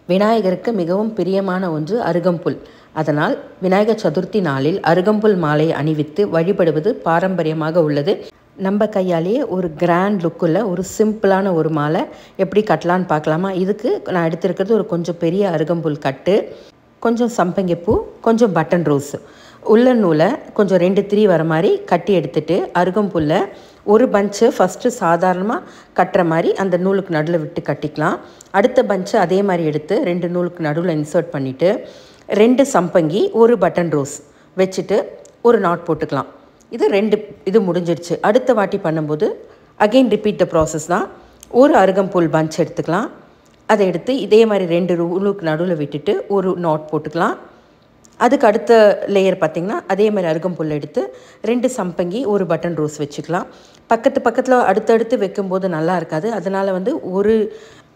விநாயகருக்கு மிகவும் பிரியமான ஒன்று அருகம்புல். அதனால் விநாயகர் சதுர்த்தி நாளில் அருகம்புல் மாலை அணிவித்து வழிபடுவது பாரம்பரியமாக உள்ளது. நம்ம கையாலேயே ஒரு கிராண்ட் லுக்கில் ஒரு சிம்பிளான ஒரு மாலை எப்படி கட்டலான்னு பார்க்கலாமா? இதுக்கு நான் எடுத்திருக்கிறது ஒரு கொஞ்சம் பெரிய அருகம்புல் கட்டு, கொஞ்சம் சம்பங்கிப்பூ, கொஞ்சம் பட்டன் ரோஸ், உள்ள நூலை கொஞ்சம் 2 3 வர மாதிரி கட்டி எடுத்துகிட்டு அருகம்புல்லை ஒரு பஞ்சு ஃபஸ்ட்டு சாதாரணமாக கட்டுற மாதிரி அந்த நூலுக்கு நடுவில் விட்டு கட்டிக்கலாம். அடுத்த பஞ்சு அதே மாதிரி எடுத்து 2 நூலுக்கு நடுவில் இன்சர்ட் பண்ணிவிட்டு 2 சம்பங்கி, ஒரு பட்டன் ரோஸ் வச்சுட்டு ஒரு நாட் போட்டுக்கலாம். இது முடிஞ்சிடுச்சு. அடுத்த வாட்டி பண்ணும்போது அகெயின் ரிப்பீட் த ப்ராசஸ் தான். ஒரு அருகம்புல் பஞ்ச் எடுத்துக்கலாம். அதை எடுத்து இதே மாதிரி 2 நூலுக்கு நடுவில் விட்டுட்டு ஒரு நாட் போட்டுக்கலாம். அதுக்கு அடுத்த லேயர் பார்த்திங்கன்னா அதே மாதிரி அருகம்புல் எடுத்து 2 சம்பங்கி, ஒரு பட்டன் ரோஸ் வச்சுக்கலாம். பக்கத்தில் அடுத்தடுத்து வைக்கும்போது நல்லா இருக்காது. அதனால் ஒரு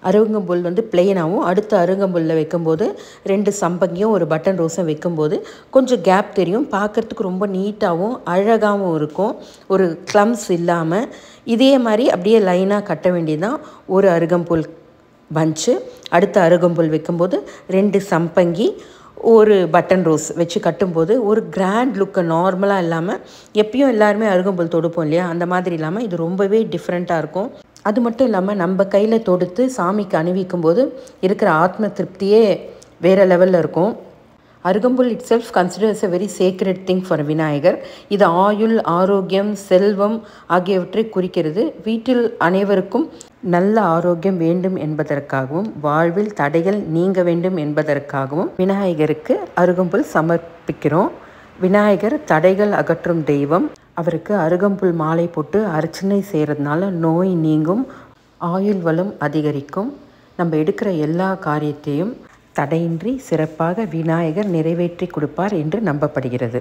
அருகம்புல் பிளெயினாகவும் அடுத்த அருகம்புல்லில் வைக்கும்போது 2 சம்பங்கியும் ஒரு பட்டன் ரோஸும் வைக்கும்போது கொஞ்சம் கேப் தெரியும். பார்க்குறதுக்கு ரொம்ப நீட்டாகவும் அழகாகவும் இருக்கும். ஒரு க்ளம்ஸ் இல்லாமல் இதே மாதிரி அப்படியே லைனாக கட்ட வேண்டியதுதான். ஒரு அருகம்புல் பஞ்சு, அடுத்த அருகம்புல் வைக்கும்போது 2 சம்பங்கி, ஒரு பட்டன் ரோஸ் வச்சு கட்டும்போது ஒரு கிராண்ட் லுக்கை நார்மலாக இல்லாமல் எப்பயும் எல்லாருமே அருகம்புல் தொடுப்போம் இல்லையா, அந்த மாதிரி இல்லாமல் இது ரொம்பவே டிஃப்ரெண்ட்டாக இருக்கும். அது மட்டும் இல்லாமல் நம்ம கையில் தொடுத்து சாமிக்கு அணிவிக்கும் போது இருக்கிற ஆத்ம திருப்தியே வேறு லெவலில் இருக்கும். அருகம்புல் it self considers a very sacred thing for Vinayagar. இது ஆயுள், ஆரோக்கியம், செல்வம் ஆகியவற்றை குறிக்கிறது. வீட்டில் அனைவருக்கும் நல்ல ஆரோக்கியம் வேண்டும் என்பதற்காகவும் வாழ்வில் தடைகள் நீங்க வேண்டும் என்பதற்காகவும் விநாயகருக்கு அருகம்புல் சமர்ப்பிக்கிறோம். விநாயகர் தடைகள் அகற்றும் தெய்வம். அவருக்கு அருகம்புல் மாலை போட்டு அர்ச்சனை செய்கிறதுனால நோய் நீங்கும், ஆயுள் வளம் அதிகரிக்கும். நம்ம எடுக்கிற எல்லா காரியத்தையும் தடையின்றி சிறப்பாக விநாயகர் நிறைவேற்றி கொடுப்பார் என்று நம்பப்படுகிறது.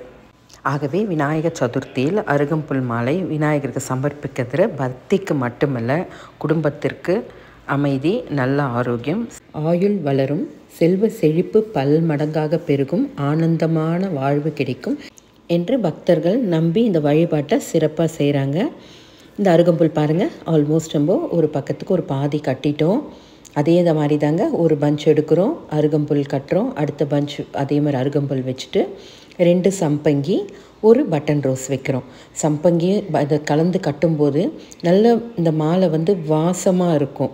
ஆகவே விநாயகர் சதுர்த்தியில் அருகம்புல் மாலை விநாயகருக்கு சமர்ப்பிக்கிறது பக்திக்கு மட்டுமல்ல, குடும்பத்திற்கு அமைதி, நல்ல ஆரோக்கியம், ஆயுள் வளரும், செல்வ செழிப்பு பல்மடங்காக பெருகும், ஆனந்தமான வாழ்வு கிடைக்கும் என்று பக்தர்கள் நம்பி இந்த வழிபாட்டை சிறப்பாக செய்கிறாங்க. இந்த அருகம்புல் பாருங்கள், ஆல்மோஸ்ட் நம்ம ஒரு பக்கத்துக்கு ஒரு பாதி கட்டிட்டோம். அதே மாதிரி தாங்க ஒரு பஞ்ச் எடுக்கிறோம், அருகம்புல் கட்டுறோம், அடுத்த பஞ்ச் அதே மாதிரி அருகம்புல் வச்சுட்டு 2 சம்பங்கி, ஒரு பட்டன் ரோஸ் வைக்கிறோம். சம்பங்கி அதை கலந்து கட்டும்போது நல்ல இந்த மாலை வாசமாக இருக்கும்.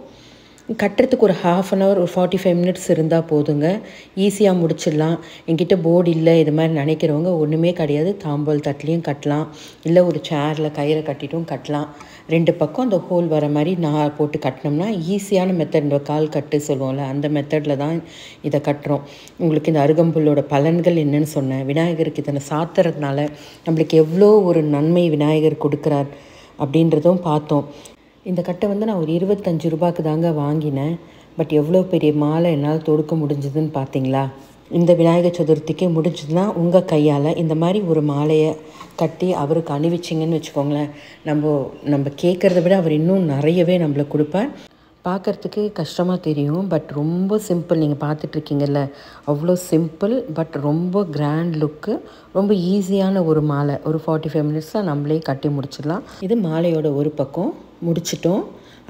கட்டுறதுக்கு ஒரு 1/2 அன் ஹவர், ஒரு 45 மினிட்ஸ் இருந்தால் போதுங்க. ஈஸியாக முடிச்சிடலாம். என்கிட்ட போர்டு இல்லை இது மாதிரி நினைக்கிறவங்க ஒன்றுமே கிடையாது. தாம்பால் தட்டுலேயும் கட்டலாம், இல்லை ஒரு சேரில் கயிறை கட்டிட்டும் கட்டலாம். 2 பக்கம் அந்த ஹோல் வர மாதிரி நான் போட்டு கட்டினோம்னா ஈஸியான மெத்தட். இந்த கால் கட்டு சொல்லுவோம்ல, அந்த மெத்தடில் தான் இதை கட்டுறோம். உங்களுக்கு இந்த அருகம்புல்லோட பலன்கள் என்னன்னு சொன்னேன். விநாயகருக்கு இதனை சாத்துறதுனால நம்மளுக்கு எவ்வளோ ஒரு நன்மை விநாயகர் கொடுக்குறார் அப்படின்றதும் பார்த்தோம். இந்த கட்டை நான் ஒரு 25 ரூபாய்க்கு தாங்க வாங்கினேன். பட் எவ்வளோ பெரிய மாலை என்னால் தொடுக்க முடிஞ்சதுன்னு பார்த்தீங்களா? இந்த விநாயகர் சதுர்த்திக்கு முடிஞ்சதுன்னா உங்கள் கையால் இந்த மாதிரி ஒரு மாலையை கட்டி அவருக்கு அணிவிச்சிங்கன்னு வச்சுக்கோங்களேன், நம்ம கேட்குறத விட அவர் இன்னும் நிறையவே நம்மளுக்கு கொடுப்பார். பார்க்குறதுக்கு கஷ்டமாக தெரியும், பட் ரொம்ப சிம்பிள். நீங்கள் பார்த்துட்ருக்கீங்கல்ல, அவ்வளோ சிம்பிள் பட் ரொம்ப கிராண்ட் லுக்கு, ரொம்ப ஈஸியான ஒரு மாலை. ஒரு 45 மினிட்ஸில் நம்மளே கட்டி முடிச்சிடலாம். இது மாலையோட ஒரு பக்கம் முடிச்சிட்டோம்.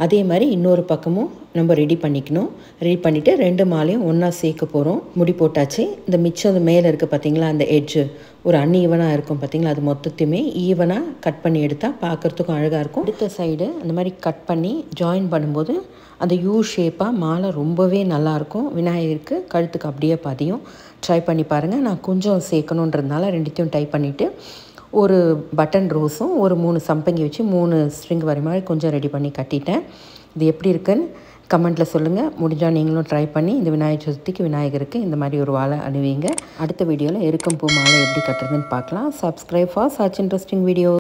அதே மாதிரி இன்னொரு பக்கமும் நம்ம ரெடி பண்ணிக்கணும். ரெடி பண்ணிவிட்டு 2 மாலையும் ஒன்றா சேர்க்க போகிறோம். முடி போட்டாச்சு. இந்த மிச்சம் மேலே இருக்குது பார்த்தீங்களா, அந்த எட்ஜு ஒரு அன்ஈவனாக இருக்கும் பார்த்தீங்களா, அது மொத்தத்தையுமே ஈவனாக கட் பண்ணி எடுத்தால் பார்க்குறதுக்கும் அழகாக இருக்கும். அடுத்த சைடு அந்த மாதிரி கட் பண்ணி ஜாயின் பண்ணும்போது அந்த யூ ஷேப்பாக மாலை ரொம்பவே நல்லாயிருக்கும். விநாயகருக்கு கழுத்துக்கு அப்படியே பதியும். ட்ரை பண்ணி பாருங்கள். நான் கொஞ்சம் சேர்க்கணுன்றதுனால 2த்தையும் ட்ரை பண்ணிவிட்டு ஒரு பட்டன் ரோஸும் ஒரு 3 சம்பங்கி வச்சு 3 ஸ்ட்ரிங் வர மாதிரி கொஞ்சம் ரெடி பண்ணி கட்டிட்டேன். இது எப்படி இருக்குன்னு கமெண்ட்டில் சொல்லுங்கள். முடிஞ்சால் நீங்களும் ட்ரை பண்ணி இந்த விநாயகர் சதுர்த்திக்கு விநாயகருக்கு இந்த மாதிரி ஒரு வாழை அணிவிங்க. அடுத்த வீடியோவில் எருக்கம்பூ மாலை எப்படி கட்டுறதுன்னு பார்க்கலாம். Subscribe for such interesting video.